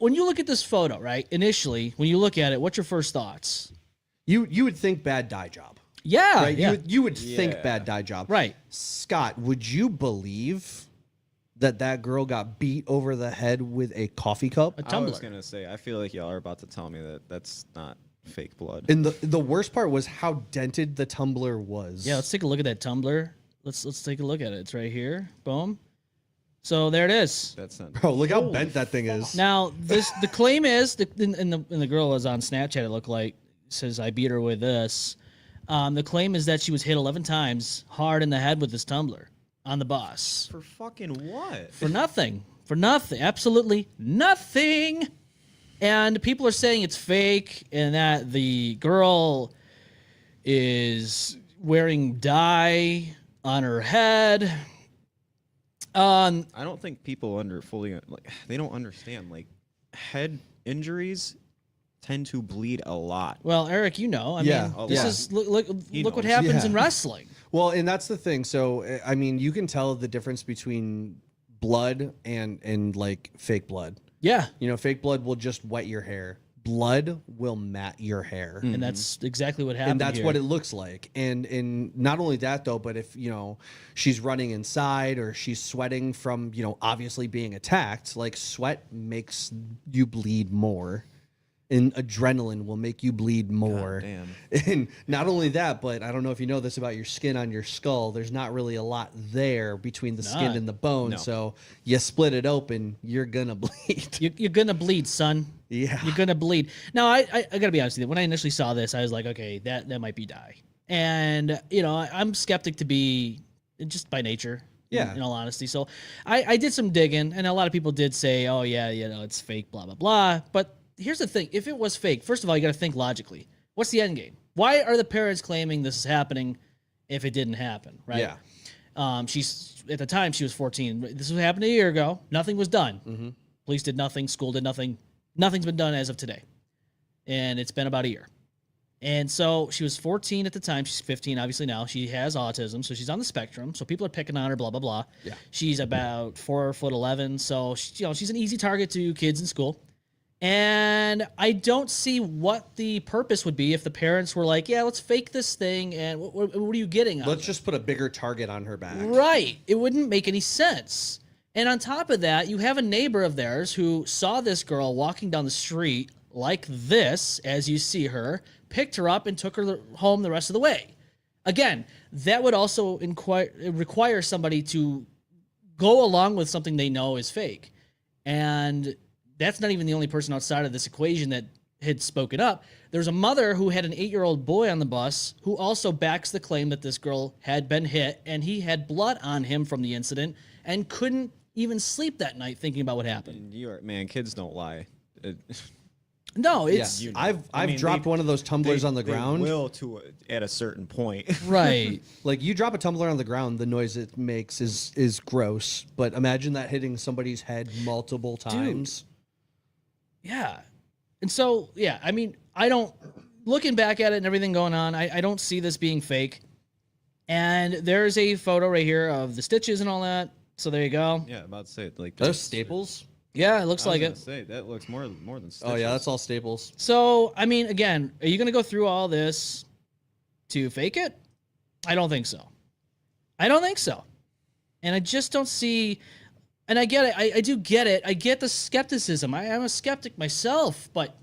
when you look at this photo, right? Initially, when you look at it, what's your first thoughts? You would think bad dye job. Yeah, Right? yeah. You would think bad dye job. Right. Scott, would you believe that girl got beat over the head with a coffee cup? A tumbler. I was going to say, I feel like y'all are about to tell me that that's not fake blood. And the worst part was how dented the tumbler was. Yeah, let's take a look at that tumbler. Let's take a look at it. It's right here. Boom. So there it is. That's not. Bro, look how bent that thing is. Now the claim is and the girl was on Snapchat. It looked like says I beat her with this. The claim is that she was hit 11 times hard in the head with this tumbler on the bus. For fucking what? For nothing. For nothing. Absolutely nothing. And people are saying it's fake and that the girl is wearing dye on her head. I don't think people they don't understand. Like, head injuries tend to bleed a lot. Well, Eric, I mean, this is look what happens in wrestling. Well, and that's the thing. So, I mean, you can tell the difference between blood and like fake blood. Yeah. Fake blood will just wet your hair. Blood will mat your hair. And that's exactly what happened. And that's here. what it looks like. And not only that though, but if, she's running inside or she's sweating from, obviously being attacked, like sweat makes you bleed more. And adrenaline will make you bleed more. God damn. And not only that, but I don't know if you know this about your skin on your skull. There's not really a lot there between the skin and the bone. No. So you split it open, you're gonna bleed. You're gonna bleed, son. Yeah. You're gonna bleed. Now, I gotta be honest with you. When I initially saw this, I was like, okay, that might be dye. And I'm skeptic to be just by nature. Yeah. In all honesty. So I did some digging, and a lot of people did say, oh yeah, it's fake, blah blah blah. But here's the thing: if it was fake, first of all, you got to think logically. What's the end game? Why are the parents claiming this is happening if it didn't happen? Right? Yeah. She's at the time she was 14. This was happened a year ago. Nothing was done. Police did nothing. School did nothing. Nothing's been done as of today, and it's been about a year. And so she was 14 at the time. She's 15, obviously now. She has autism, so she's on the spectrum. So people are picking on her, blah blah blah. Yeah. She's about 4'11", so she's an easy target to kids in school. And I don't see what the purpose would be if the parents were like, yeah, let's fake this thing, and what are you getting on Let's it? just put a bigger target on her back. Right. It wouldn't make any sense. And on top of that, you have a neighbor of theirs who saw this girl walking down the street like this, as you see her, picked her up and took her home the rest of the way. Again, that would also require somebody to go along with something they know is fake. And that's not even the only person outside of this equation that had spoken up. There's a mother who had an 8-year-old boy on the bus who also backs the claim that this girl had been hit and he had blood on him from the incident and couldn't even sleep that night thinking about what happened. Man, kids don't lie. No, it's Yeah. I've dropped one of those tumblers on the ground. They will at a certain point. right. Like you drop a tumbler on the ground, the noise it makes is gross. But imagine that hitting somebody's head multiple times. Yeah. And so, yeah, I mean, looking back at it and everything going on, I don't see this being fake. And there's a photo right here of the stitches and all that. So there you go. Yeah, about to say it. Like Those staples? Yeah, it looks like it. Say that looks more than stitches. Oh yeah, that's all staples. So, I mean, again, are you going to go through all this to fake it? I don't think so. I don't think so. And I just don't see, and I get it. I do get it. I get the skepticism. I'm a skeptic myself, but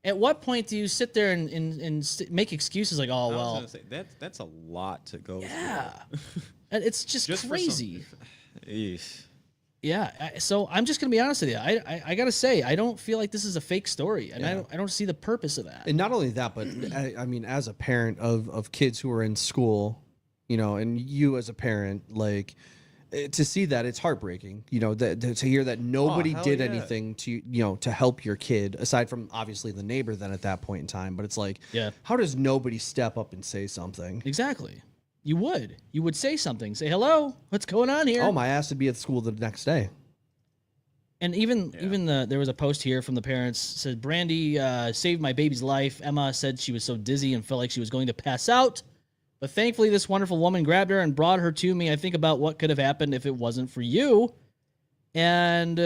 at what point do you sit there and make excuses like, oh, well. I was gonna say, that's a lot to go yeah. And it's just crazy. Eesh. Yeah, so I'm just gonna be honest with you. I gotta say I don't feel like this is a fake story, and I don't see the purpose of that. And not only that, but I mean, as a parent of kids who are in school, and you as a parent, like to see that, it's heartbreaking. To hear that nobody did anything to help your kid aside from obviously the neighbor then at that point in time. But it's like, how does nobody step up and say something? Exactly. You would say something. Say, hello, what's going on here? Oh, my ass would be at school the next day. And even there was a post here from the parents said, Brandy saved my baby's life. Emma said she was so dizzy and felt like she was going to pass out. But thankfully, this wonderful woman grabbed her and brought her to me. I think about what could have happened if it wasn't for you. And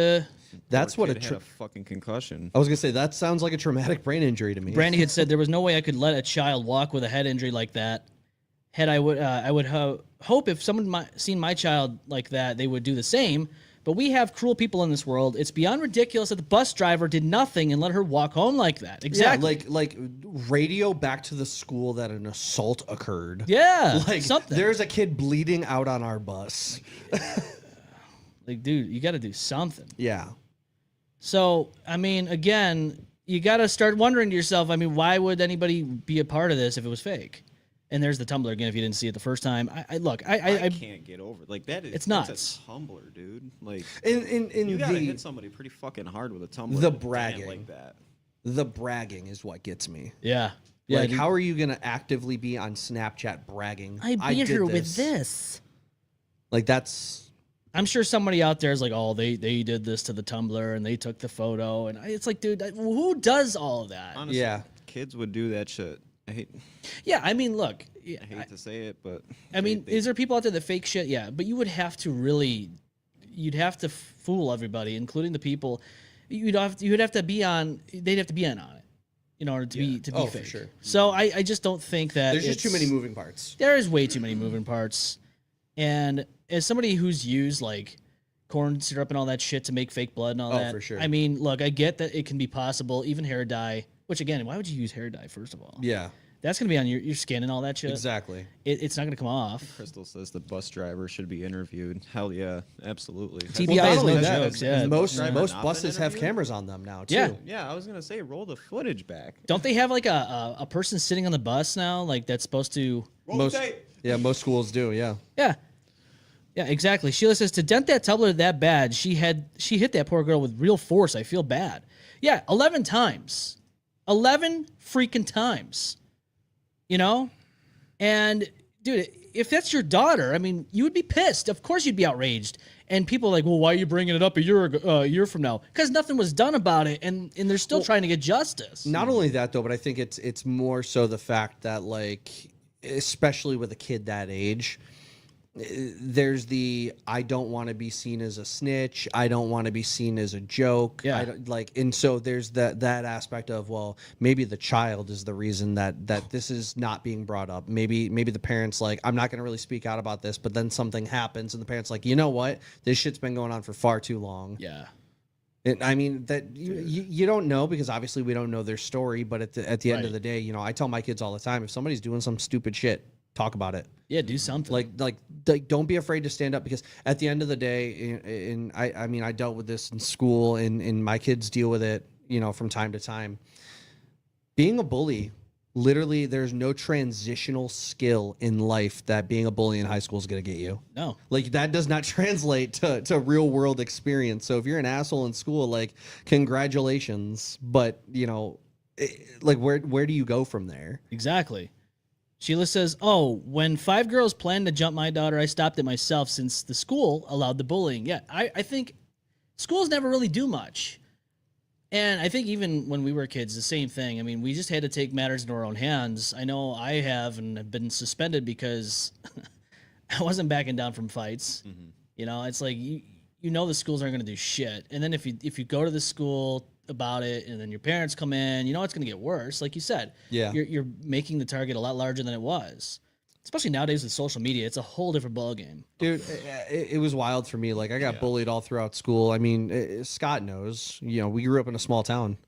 That's Poor what kid had a fucking concussion. I was gonna say. That sounds like a traumatic brain injury to me. Brandy had said there was no way I could let a child walk with a head injury like that. I would hope if someone seen my child like that, they would do the same. But we have cruel people in this world. It's beyond ridiculous that the bus driver did nothing and let her walk home like that. Exactly. Yeah, like radio back to the school that an assault occurred. Yeah, Like something. there's a kid bleeding out on our bus. Like, dude, you got to do something. Yeah. So, I mean, again, you got to start wondering to yourself, I mean, why would anybody be a part of this if it was fake? And there's the tumbler again if you didn't see it the first time. I can't get over like that. It's that's nuts. a tumbler, dude. Like In you gotta the hit somebody pretty fucking hard with a tumbler. the to land bragging. like that. the bragging is what gets me. Yeah. Like, dude. how are you gonna actively be on Snapchat bragging? I beat did her with this. Like that's I'm sure somebody out there is like, oh, they did this to the tumbler and they took the photo. And it's like, dude, who does all of that? Honestly, Yeah. kids would do that shit. Yeah, I mean, look. I hate to say it, but I mean, is there people out there that fake shit? Yeah, but you would have to really, you'd have to fool everybody, including the people. You'd have to be on. They'd have to be in on it in order to be Oh, fake. for sure. So I just don't think that there's just too many moving parts. There is way too many moving parts, and as somebody who's used like corn syrup and all that shit to make fake blood and all that, for sure. I mean, look, I get that it can be possible, even hair dye. Which again, why would you use hair dye first of all? Yeah. That's gonna be on your skin and all that shit. Exactly. It's not gonna come off. Crystal says the bus driver should be interviewed. Hell yeah, absolutely. TBI Not is only no that, jokes. Yeah, most driver most not buses been have interviewed? cameras on them now too. Yeah. Yeah, I was gonna say roll the footage back. Don't they have like a person sitting on the bus now, like that's supposed to? Most most schools do. Yeah. Yeah, yeah, exactly. Sheila says to dent that tumbler that bad, she hit that poor girl with real force. I feel bad. Yeah, 11 times, 11 freaking times. You know, and dude, if that's your daughter, I mean, you would be pissed. Of course, you'd be outraged. And people are like, well, why are you bringing it up a year from now? Because nothing was done about it, and they're still trying to get justice. Not only that though, but I think it's more so the fact that, like, especially with a kid that age, there's the I don't want to be seen as a snitch. I don't want to be seen as a joke. Yeah. I don't, like, and so there's that aspect of, well, maybe the child is the reason that this is not being brought up. Maybe the parents like, I'm not going to really speak out about this, but then something happens and the parents like, you know what, this shit's been going on for far too long. Yeah. And I mean that you don't know, because obviously we don't know their story, but at the end of the day, you know, I tell my kids all the time, if somebody's doing some stupid shit, talk about it. Yeah, do something. Like don't be afraid to stand up, because at the end of the day, and I mean, I dealt with this in school, and my kids deal with it, you know, from time to time. Being a bully, literally, there's no transitional skill in life that being a bully in high school is going to get you. No. Like, that does not translate to real world experience. So if you're an asshole in school, like, congratulations. But, you know, like, where do you go from there? Exactly. Sheila says, oh, when 5 girls planned to jump my daughter, I stopped it myself since the school allowed the bullying. Yeah, I think schools never really do much. And I think even when we were kids, the same thing. I mean, we just had to take matters into our own hands. I know I have, and have been suspended because I wasn't backing down from fights. Mm-hmm. You know, it's like you know the schools aren't going to do shit. And then if you go to the school about it, and then your parents come in, you know it's going to get worse. Like you said, yeah, you're making the target a lot larger than it was. Especially nowadays with social media, it's a whole different ballgame. Dude, it was wild for me. Like, I got bullied all throughout school. I mean, Scott knows, you know, we grew up in a small town,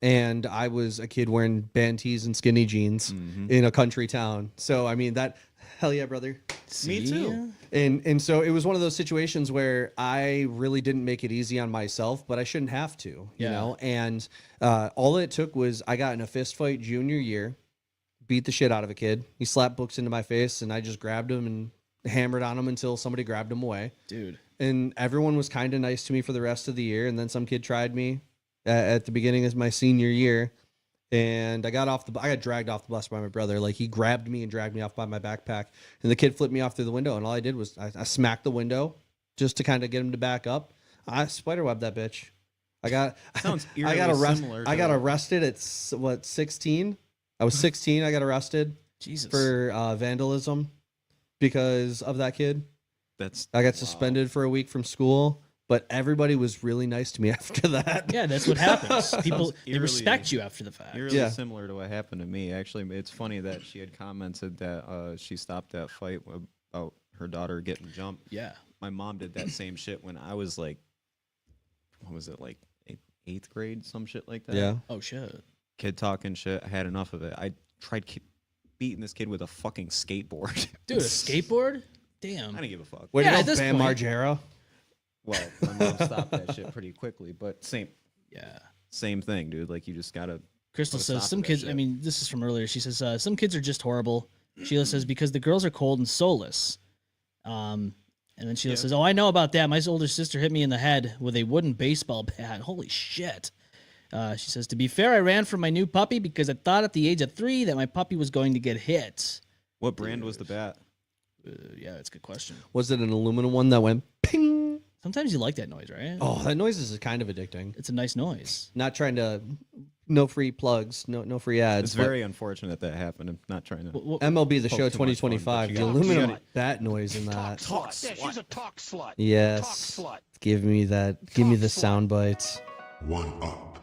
and I was a kid wearing band tees and skinny jeans in a country town. So, I mean, that, hell yeah, brother. Me too. And so it was one of those situations where I really didn't make it easy on myself, but I shouldn't have to, you know? And all it took was I got in a fist fight junior year, beat the shit out of a kid. He slapped books into my face, and I just grabbed him and hammered on him until somebody grabbed him away. Dude. And everyone was kind of nice to me for the rest of the year. And then some kid tried me at the beginning of my senior year, and I got dragged off the bus by my brother. Like, he grabbed me and dragged me off by my backpack, and the kid flipped me off through the window. And all I did was I smacked the window just to kind of get him to back up. I spiderwebbed that bitch. I got arrested at 16. I was 16. I got arrested for vandalism because of that kid. I got suspended for a week from school. but everybody was really nice to me after that. Yeah, that's what happens. People they eerily- respect you after the fact. Eerily Yeah. similar to what happened to me. Actually, it's funny that she had commented that she stopped that fight about her daughter getting jumped. Yeah. My mom did that same shit when I was like, what was it, like eighth grade, some shit like that. Yeah. Oh shit. Kid talking shit. I had enough of it. I tried beating this kid with a fucking skateboard. Dude, a skateboard? Damn. I didn't give a fuck. Way Yeah, to at go, this Bam point- Margera. Well, my mom stopped that shit pretty quickly, but Yeah. same thing, dude. Like, you just gotta. Crystal Put a says stop some to that kids. shit. I mean, this is from earlier. She says some kids are just horrible. Sheila says because the girls are cold and soulless. And then Sheila says, "Oh, I know about that. My older sister hit me in the head with a wooden baseball bat. Holy shit." She says, "To be fair, I ran from my new puppy because I thought at the age of 3 that my puppy was going to get hit." What brand was the bat? Yeah, that's a good question. Was it an aluminum one that went ping? Sometimes you like that noise, right? Oh, that noise is kind of addicting. It's a nice noise. Not trying to, no free plugs, no free ads. It's very unfortunate that happened. I'm not trying to. MLB The Poke Show too much fun, but 2025. you The gotta- aluminum you bat noise in that. Talk slut. Yeah, she's a talk slut. Yes. Talk slut. Give me that. Give me the Talk slut. sound bites. One up.